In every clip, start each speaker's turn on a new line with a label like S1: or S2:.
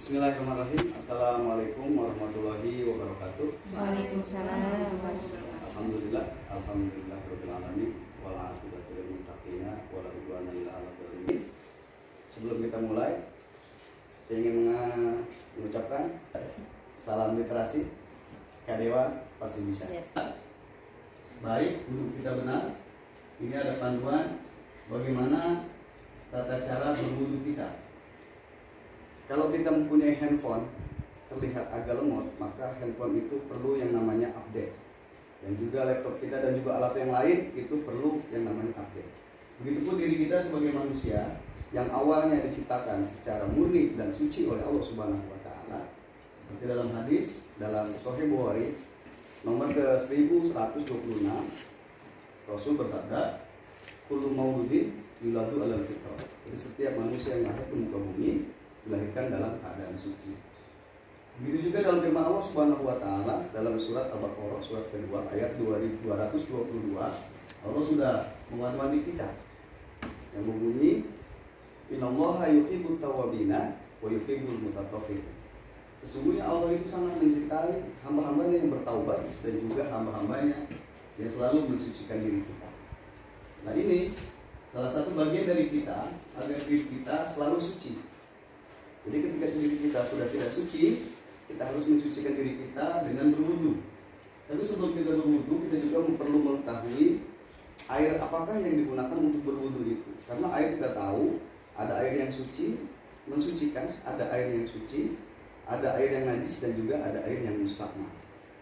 S1: Bismillahirrahmanirrahim. Assalamualaikum warahmatullahi wabarakatuh.
S2: Waalaikumsalam.
S1: Alhamdulillah rabbil alamin wal aqibatu lil muttaqin wala udwana illa 'alal zalimin. Sebelum kita mulai, saya ingin mengucapkan salam literasi. Kadewa pasti bisa.
S2: Yes.
S1: Baik, duduk kita benar. Ini ada panduan bagaimana tata cara berwudu kita. Kalau kita mempunyai handphone terlihat agak lemot, maka handphone itu perlu yang namanya update. Dan juga laptop kita dan juga alat yang lain itu perlu yang namanya update. Begitupun diri kita sebagai manusia yang awalnya diciptakan secara murni dan suci oleh Allah Subhanahu wa taala. Seperti dalam hadis dalam Sahih Bukhari nomor ke-1126, Rasul bersabda, "Kullu mauludin yuladu 'alal fitrah." Jadi setiap manusia yang lahir ke muka bumi dilahirkan dalam keadaan suci. Begitu juga dalam firman Allah Subhanahu wa taala dalam surat Al-Baqarah surat kedua ayat 2222, Allah sudah mewanti-wanti kita yang berbunyi, "Innallaha yuhibbut tawwabina wa yuhibbul mutatahhirin." Sesungguhnya Allah itu sangat mencintai hamba-hambanya yang bertaubat dan juga hamba-hambanya yang selalu mensucikan diri kita. Nah, ini salah satu bagian dari kita agar diri kita selalu suci. Jadi ketika diri kita sudah tidak suci, kita harus mensucikan diri kita dengan berwudu. Tapi sebelum kita berwudu, kita juga perlu mengetahui air apakah yang digunakan untuk berwudu itu. Karena air kita tahu ada air yang suci, mensucikan, ada air yang suci, ada air yang najis dan juga ada air yang mustahmal.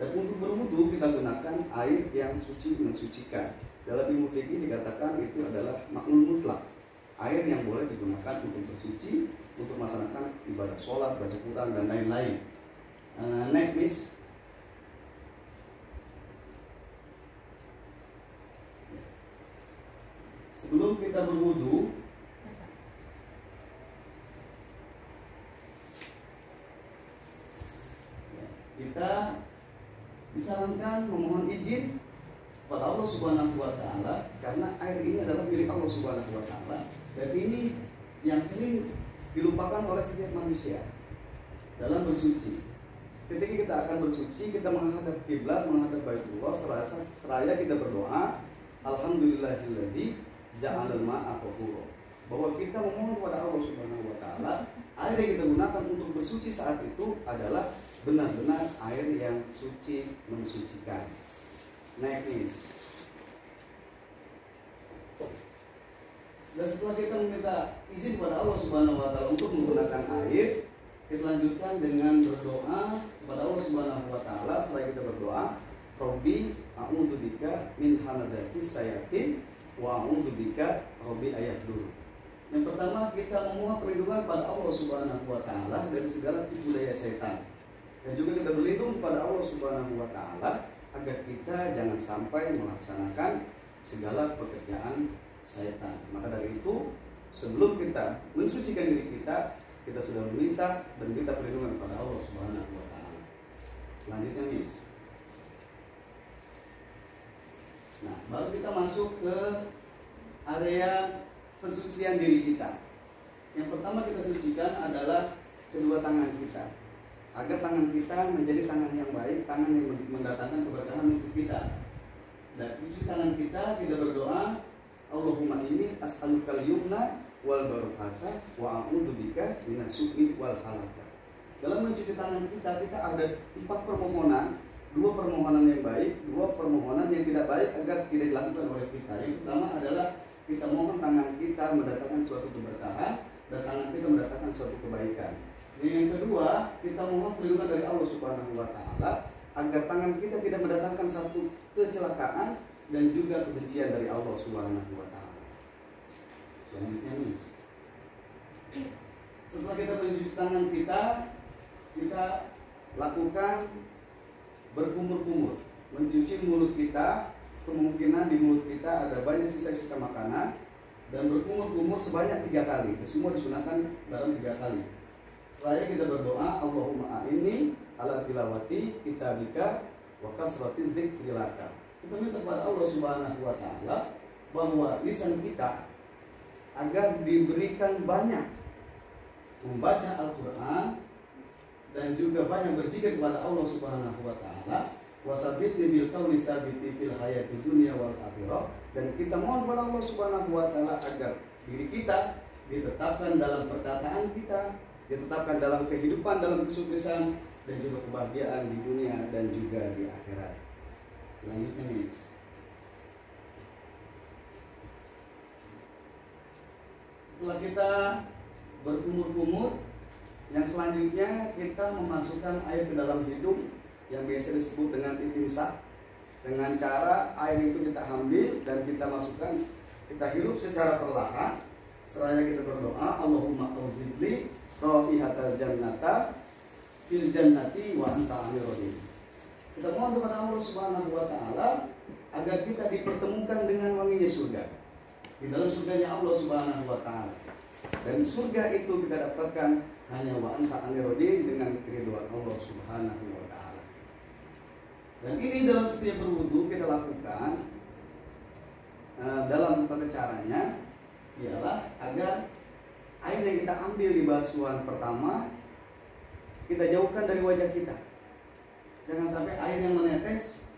S1: Dan untuk berwudu kita gunakan air yang suci mensucikan. Dalam ilmu fikih dikatakan itu adalah maknul mutlak. Air yang boleh digunakan untuk bersuci, untuk melaksanakan ibadah sholat, baca Quran dan lain-lain. Next please. Sebelum kita berwudu, kita disarankan memohon izin kepada Allah Subhanahu wa taala, karena air ini adalah milik Allah Subhanahu wa taala. Dan ini yang sering dilupakan oleh setiap manusia dalam bersuci. Ketika kita akan bersuci, kita menghadap kiblat, menghadap Baitullah, seraya kita berdoa, alhamdulillahilladzi ja'alal ma'a tahura. Bahwa kita memohon kepada Allah Subhanahu wa taala, air yang kita gunakan untuk bersuci saat itu adalah benar-benar air yang suci mensucikan. Next. Dan setelah kita meminta izin kepada Allah Subhanahu wa taala untuk menggunakan air, kita lanjutkan dengan berdoa kepada Allah Subhanahu wa taala. Setelah kita berdoa, Robbi a'udzubika min hamadatis sayatin wa a'udzubika Robbi ayahdur. Yang pertama, kita memohon perlindungan pada Allah Subhanahu wa taala dari segala tipu daya setan. Dan juga kita berlindung kepada Allah Subhanahu wa taala agar kita jangan sampai melaksanakan segala pekerjaan setan. Maka dari itu, sebelum kita mensucikan diri kita, kita sudah meminta dan minta perlindungan kepada Allah Subhanahu wa taala. Selanjutnya, Miss. Nah, baru kita masuk ke area pensucian diri kita. Yang pertama kita sucikan adalah kedua tangan kita, agar tangan kita menjadi tangan yang baik, tangan yang mendatangkan keberkahan untuk kita. Dan cuci tangan kita berdoa, Allahumma inni as'alukal yumna wal barakata wa a'udzubika minasu'i wal halaka. Dalam mencuci tangan kita ada 4 permohonan, 2 permohonan yang baik, 2 permohonan yang tidak baik agar tidak dilakukan oleh kita. Yang pertama adalah kita mohon tangan kita mendatangkan suatu keberkahan dan tangan kita mendatangkan suatu kebaikan. Yang kedua, kita mohon perlindungan dari Allah Subhanahu wa taala agar tangan kita tidak mendatangkan satu kecelakaan dan juga kebencian dari Allah Subhanahu wa taala. Selanjutnya, Miss. Setelah kita mencuci tangan kita lakukan berkumur-kumur, mencuci mulut kita. Kemungkinan di mulut kita ada banyak sisa-sisa makanan, dan berkumur-kumur sebanyak 3 kali. Semua disunahkan dalam 3 kali. Setelah kita berdoa, Allahumma a'inni ala tilawati kitabika wa kasrati dzikri laka. Kita minta kepada Allah Subhanahu wa taala bahwa lisan kita agar diberikan banyak membaca Al-Qur'an dan juga banyak berzikir kepada Allah Subhanahu wa taala. Wasabitni bil qauli sabiti fil hayati dunya wal akhirah, dan kita mohon kepada Allah Subhanahu wa taala agar diri kita ditetapkan dalam perkataan kita, ditetapkan dalam kehidupan, dalam kesuksesan dan juga kebahagiaan di dunia dan juga di akhirat. Selanjutnya nih, setelah kita berkumur-kumur, yang selanjutnya kita memasukkan air ke dalam hidung yang biasa disebut dengan istinsaq. Dengan cara air itu kita ambil dan kita masukkan, kita hirup secara perlahan. Seraya kita berdoa, Allahumma auzibli rafihatal jannata fil jannati wa anta amirudin. Kita mohon kepada Allah Subhanahu wa taala agar kita dipertemukan dengan wanginya surga, di dalam surganya Allah Subhanahu wa taala. Dan surga itu kita dapatkan hanya wa anta amirudin, dengan keridhaan Allah Subhanahu wa taala. Dan ini dalam setiap berwudu kita lakukan. Dalam tata caranya ialah agar air yang kita ambil di basuhan pertama kita jauhkan dari wajah kita. Jangan sampai air yang menetes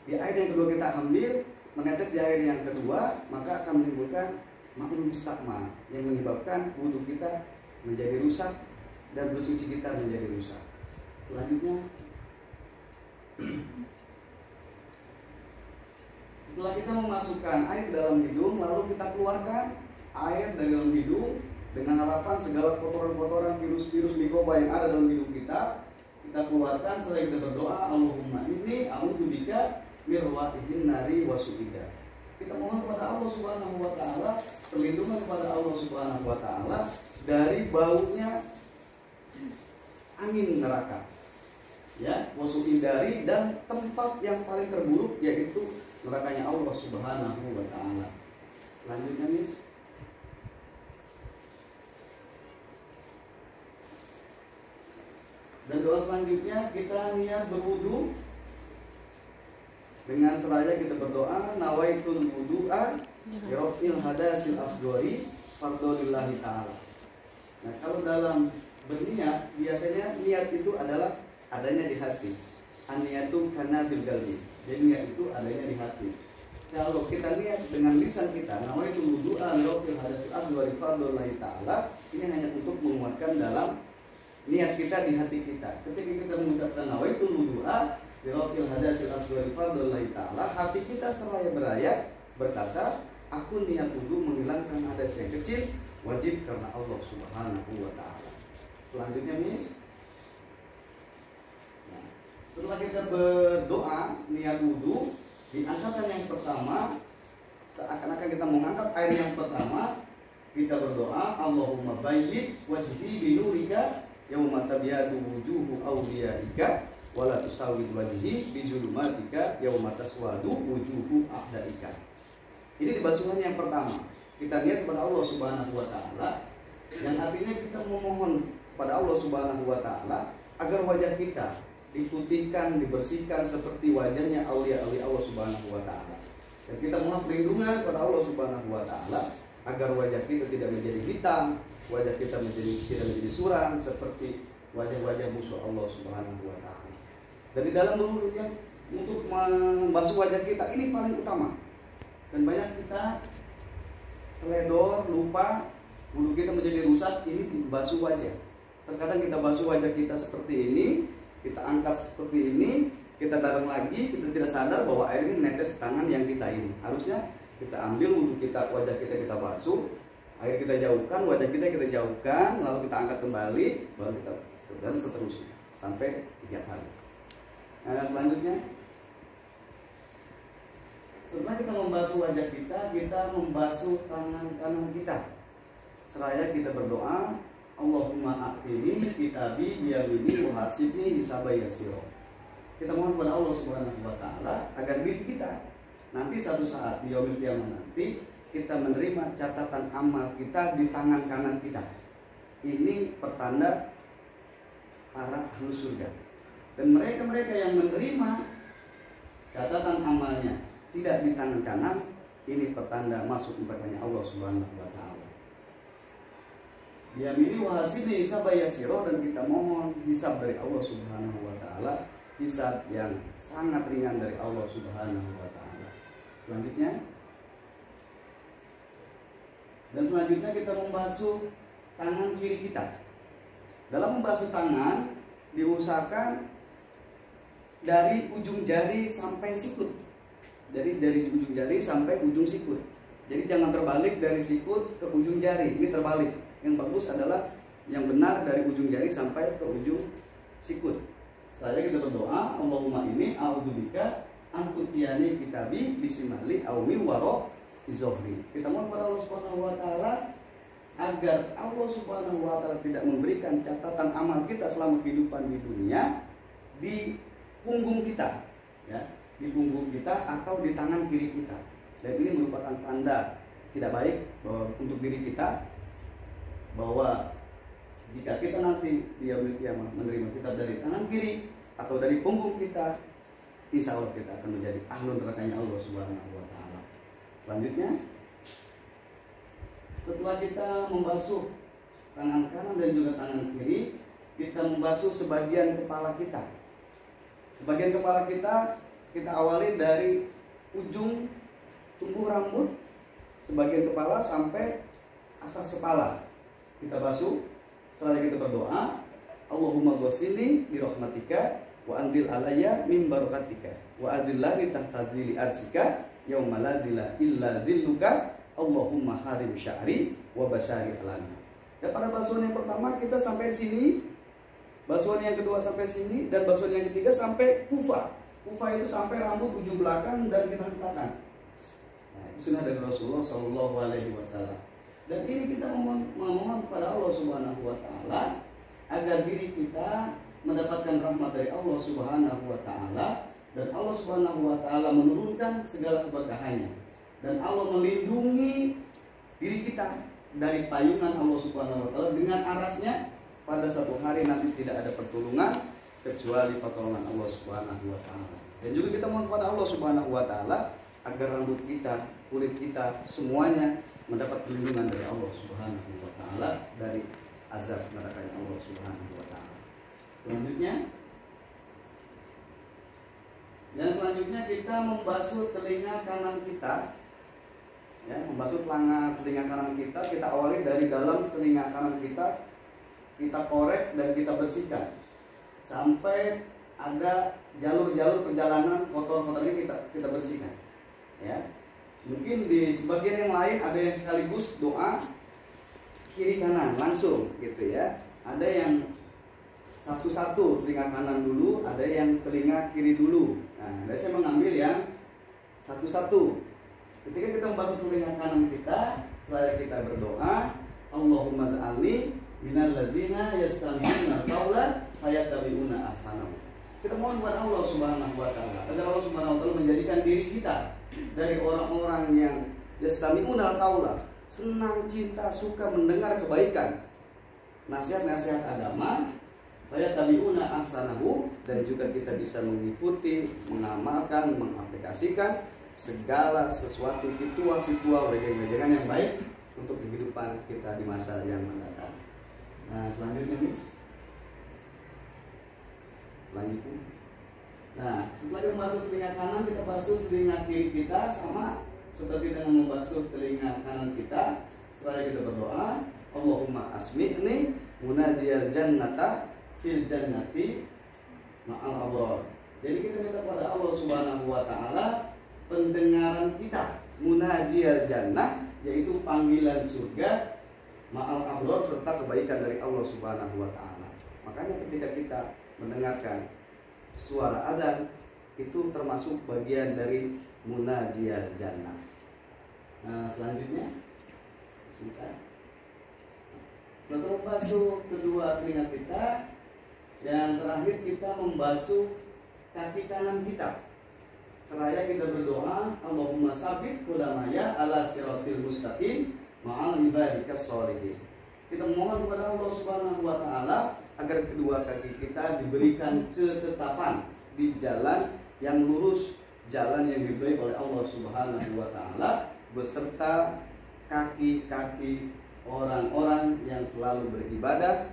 S1: di air yang kedua kita ambil menetes di air yang kedua, maka akan menimbulkan ma'un mustakmal yang menyebabkan wudhu kita menjadi rusak dan bersuci kita menjadi rusak. Selanjutnya, setelah kita memasukkan air ke dalam hidung, lalu kita keluarkan air dari dalam hidung dengan harapan segala kotoran-kotoran, virus-virus, mikroba yang ada dalam hidung kita keluarkan. Setelah kita berdoa, Allahumma inni a'udzubika mirwaihin nari wasudida. Kita mohon kepada Allah Subhanahu wa taala perlindungan kepada Allah Subhanahu wa taala dari baunya angin neraka. Ya, wasudidari, dan tempat yang paling terburuk yaitu nerakanya Allah Subhanahu wa taala. Selanjutnya, Miss. Dan doa selanjutnya kita niat berwudu. Dengan seraya kita berdoa, nawaitul wudu'a birafil hadasil asghari fardholillahi ta'ala. Nah, kalau dalam berniat, biasanya niat itu adalah adanya di hati. An-niyatu kana bil qalbi. Jadi niat itu adanya di hati. Kalau kita niat dengan lisan kita, nawaitul wudu'a birafil hadasil asghari fardholillahi ta'ala, ini hanya untuk menguatkan dalam niat kita di hati kita. Ketika kita mengucapkan nawaitul wudu'a birafil hadasil asghari fardholillahi ta'ala, hati kita seraya beraya berkata, aku niat wudu menghilangkan hadas yang kecil wajib karena Allah Subhanahu wa taala. Selanjutnya, Miss. Nah, setelah kita berdoa niat wudu, di angkatan yang pertama seakan-akan kita mengangkat air yang pertama, kita berdoa, Allahumma bayyid wajhi binurika yauma tabyadu wujuhu awliyaika wala tusawwid wajhi bi zulumatika yauma taswadu wujuhu a'daika. Ini di basuhan yang pertama. Kita lihat kepada Allah Subhanahu wa taala, yang artinya kita memohon pada Allah Subhanahu wa taala agar wajah kita diputihkan, dibersihkan seperti wajahnya aulia-aulia Allah Subhanahu wa taala. Dan kita mohon perlindungan kepada Allah Subhanahu wa taala agar wajah kita tidak menjadi hitam, wajah kita tidak menjadi suram seperti wajah-wajah musuh Allah Subhanahu wa taala. Dari dalam wudu yang untuk membasuh wajah kita ini paling utama. Dan banyak kita teledor, lupa, wudu kita menjadi rusak, ini basuh wajah. Terkadang kita basuh wajah kita seperti ini, kita angkat seperti ini, kita taruh lagi, kita tidak sadar bahwa air ini menetes tangan yang kita ini. Harusnya kita ambil wudu kita, wajah kita basuh, air kita jauhkan, wajah kita jauhkan, lalu kita angkat kembali, baru kita, dan seterusnya sampai 3 kali. Nah, selanjutnya, setelah kita membasuh wajah kita membasuh tangan kanan kita. Seraya kita berdoa, Allahumma a'tini kitabi biyamini wa hasibni hisaba yasira. Kita mohon kepada Allah Subhanahu wa taala agar diri kita nanti satu saat di yaumil qiyamah nanti kita menerima catatan amal kita di tangan kanan kita. Ini pertanda para ahli surga. Dan mereka-mereka yang menerima catatan amalnya tidak di tangan kanan, ini pertanda masuk kepadanya Allah Subhanahu wa taala. Biyamini wahasini sabaya siro, dan kita mohon hisab dari Allah Subhanahu wa taala, hisab yang sangat ringan dari Allah Subhanahu wa taala. Selanjutnya kita membasuh tangan kiri kita. Dalam membasuh tangan diusahakan dari ujung jari sampai sikut. Jadi dari ujung jari sampai ujung sikut. Jadi jangan terbalik dari sikut ke ujung jari. Ini terbalik. Yang bagus adalah yang benar dari ujung jari sampai ke ujung sikut. Setelah kita berdoa, Allahumma inni a'udzubika an tutiyani kitabi bisimali awmi waro izohri. Kita mohon kepada Allah Subhanahu wa taala agar Allah Subhanahu wa taala tidak memberikan catatan amal kita selama kehidupan di dunia di punggung kita, ya, di punggung kita atau di tangan kiri kita. Dan ini merupakan tanda tidak baik untuk diri kita, bahwa jika kita nanti di yaumil qiyamah menerima kitab dari tangan kiri atau dari punggung kita, insya Allah kita akan menjadi ahlu nerakanya Allah Subhanahu wa taala. Selanjutnya, setelah kita membasuh tangan kanan dan juga tangan kiri, kita membasuh sebagian kepala kita. Sebagian kepala kita awali dari ujung tumbuh rambut sebagian kepala sampai atas kepala. Kita basuh. Setelah kita berdoa, Allahumma ghsilni bi rahmatika wa andil alayya min barakatika wa adillani tahta dzilli arsika yauma la dzilla illa dzilluka Allahumma harim sya'ri wa basyari alana. Ya, pada basuhan yang pertama kita sampai sini, basuhan yang kedua sampai sini, dan basuhan yang ketiga sampai kufa. Kufa itu sampai rambut ujung belakang dan kita hentakan. Nah, itu sunnah dari Rasulullah Shallallahu Alaihi Wasallam. Dan ini kita memohon kepada Allah Subhanahu Wa Taala agar diri kita mendapatkan rahmat dari Allah Subhanahu Wa Taala, dan Allah Subhanahu Wa Taala menurunkan segala keberkahannya, dan Allah melindungi diri kita dari payungan Allah Subhanahu Wa Taala dengan arasnya. Pada satu hari nanti tidak ada pertolongan kecuali pertolongan Allah Subhanahu Wa Taala. Dan juga kita mohon kepada Allah Subhanahu Wa Taala agar rambut kita, kulit kita, semuanya mendapat perlindungan dari Allah Subhanahu Wa Taala dari azab neraka Allah Subhanahu Wa Taala. Selanjutnya kita membasuh telinga kanan kita. Ya, membasuh telinga kanan kita. Kita awali dari dalam telinga kanan kita. Kita korek dan kita bersihkan sampai ada jalur-jalur perjalanan kotor-kotor ini kita bersihkan. Ya. Mungkin di sebagian yang lain ada yang sekaligus doa kiri kanan langsung gitu ya. Ada yang satu-satu telinga kanan dulu, ada yang telinga kiri dulu. Nah, saya mengambil yang satu-satu. Ketika kita membasuh telinga kanan kita, setelah kita berdoa, Allahumma ja'alni minal ladzina yastami'una al-qaula fayattabi'una ahsanahu. Kita mohon kepada Allah Subhanahu wa taala agar Allah Subhanahu wa taala menjadikan diri kita dari orang-orang yang yastami'una al-qaula, senang, cinta, suka mendengar kebaikan, nasihat-nasihat agama, fayattabi'una ahsanahu, dan juga kita bisa mengikuti, mengamalkan, mengaplikasikan segala sesuatu pituah-pituah, wejangan-wejangan yang baik untuk kehidupan kita di masa yang mendatang. Nah, selanjutnya. Nah, setelah kita membasuh telinga kanan, kita basuh telinga kiri kita sama seperti dengan membasuh telinga kanan kita. Setelah kita berdoa, Allahumma asmi'ni munadiyal jannata fil jannati ma'al abrar. Jadi kita minta kepada Allah Subhanahu wa taala pendengaran kita, munadiyal jannah, yaitu panggilan surga, ma'al abrar, serta kebaikan dari Allah Subhanahu wa taala. Makanya ketika kita mendengarkan suara adzan, itu termasuk bagian dari munadiyal jannah. Nah, selanjutnya sebentar. Setelah membasuh kedua telinga kita, yang terakhir kita membasuh kaki kanan kita. Seraya kita berdoa, Allahumma sabit qudamaya ala siratil mustaqim ma'al ibadikas sholihin. Kita mohon kepada Allah Subhanahu wa taala agar kedua kaki kita diberikan ketetapan di jalan yang lurus, jalan yang diberi oleh Allah Subhanahu wa taala, beserta kaki-kaki orang-orang yang selalu beribadah,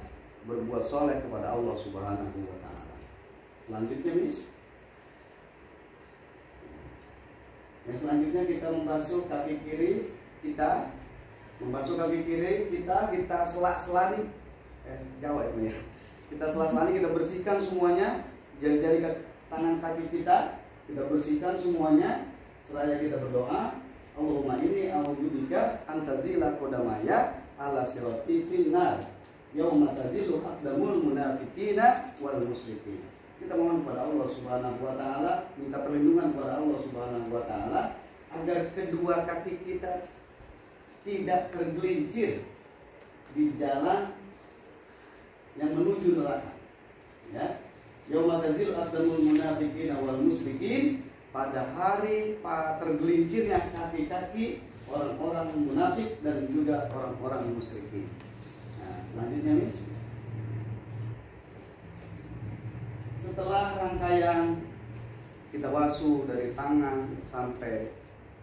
S1: berbuat soleh kepada Allah Subhanahu wa Ta'ala. Selanjutnya, Miss. Yang selanjutnya kita membasuh kaki kiri kita, kita selak-selani, Jawa itu ya. Kita selak-selani, kita bersihkan semuanya, jari-jari tangan kaki kita bersihkan semuanya. Seraya kita berdoa, Allahumma inni a'udzubika an tadilla qadamaya ala sirati finnar yauma tadillu aqdamul munafiqina wal musyrikin. Kita mohon kepada Allah Subhanahu wa Ta'ala, minta perlindungan kepada Allah Subhanahu wa Ta'ala agar kedua kaki kita tidak tergelincir di jalan yang menuju neraka. Ya. Yauma tazil aqdamul munafiqina wal musyrikin, pada hari tergelincirnya kaki-kaki orang-orang munafik dan juga orang-orang musyrikin. Nah, selanjutnya, Miss. Setelah rangkaian kita wasuh dari tangan sampai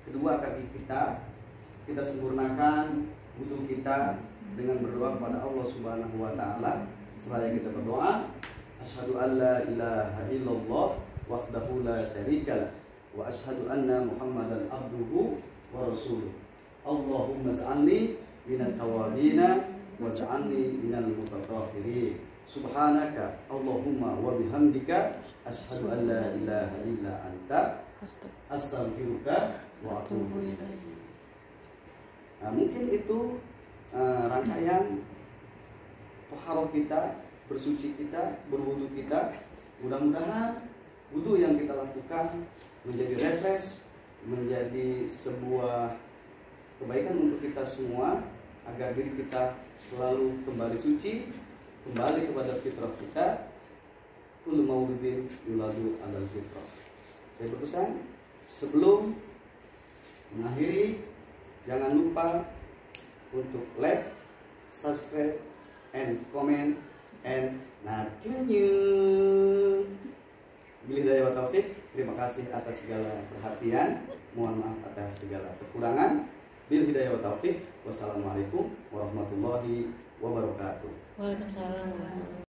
S1: kedua kaki kita sempurnakan wudu kita dengan berdoa kepada Allah Subhanahu wa Ta'ala. Setelah kita berdoa, asyhadu an la ilaha illallah wahdahu la syarikalah wa asyhadu anna Muhammadan abduhu wa rasuluh. Allahumma ij'alni minat tawabina waj'alni minal mutatahhirin. Subhanaka Allahumma wa bihamdika asyhadu an la ilaha illa anta astaghfiruka wa atubu ilaik. Nah, mungkin itu rangkaian taharah kita, bersuci kita, berwudu kita. Mudah-mudahan wudu yang kita lakukan menjadi refresh, menjadi sebuah kebaikan untuk kita semua, agar diri kita selalu kembali suci, kembali kepada fitrah kita. Kullu mauludin yuladu alal fitrah. Saya berpesan, sebelum mengakhiri, jangan lupa untuk like, subscribe, and comment, and continue. Billahi wa taufiq. Terima kasih atas segala perhatian. Mohon maaf atas segala kekurangan. Bil hidayah wa taufiq. Wassalamualaikum warahmatullahi wabarakatuh.
S2: Waalaikumsalam.